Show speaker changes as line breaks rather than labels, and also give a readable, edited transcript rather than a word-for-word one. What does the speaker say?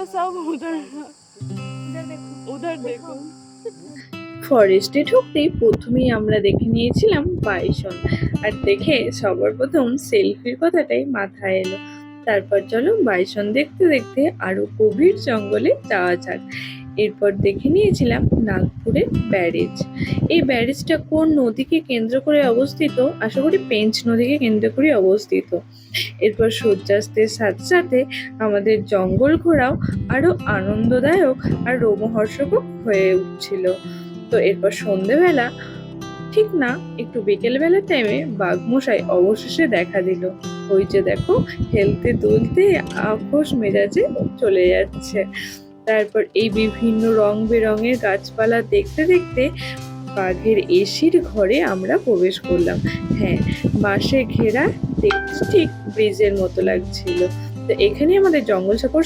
चलो सब उधर उधर देखो।
ফরেস্টে ঢুকতেই প্রথমেই আমরা দেখে নিয়েছিলাম বাইসন, আর দেখে সবার প্রথম সেলফির কথাটাই মাথায় এলো। তারপর চলো বাইসন দেখতে দেখতে আরো গভীর জঙ্গলে যাওয়া যাক। এরপর দেখে নিয়েছিলাম নাগপুরের ব্যারেজ। এই ব্যারেজটা কোন নদীকে কেন্দ্র করে অবস্থিত? আশা করি পেঞ্চ নদীকে কেন্দ্র করে অবস্থিত। এরপর সূর্যাস্তের সাথে সাথে আমাদের জঙ্গল ঘোরাও আরো আনন্দদায়ক আর রোমহর্ষক হয়ে উঠছিল। তো এরপর সন্ধেবেলা, ঠিক না একটু বিকেল বেলার টাইমে বাঘমশাই অবশেষে দেখা দিল। ওই যে দেখো হেলতে দুলতে আপোষ মেজাজে চলে যাচ্ছে। তারপর এই বিভিন্ন রং বেরঙের গাছপালা দেখতে দেখতে বাঘের এসির ঘরে আমরা প্রবেশ করলাম। হ্যাঁ, বাঁশে ঘেরা, দেখতে ঠিক ব্রিজের মতো লাগছিল। তো এখানে আমাদের জঙ্গল সফর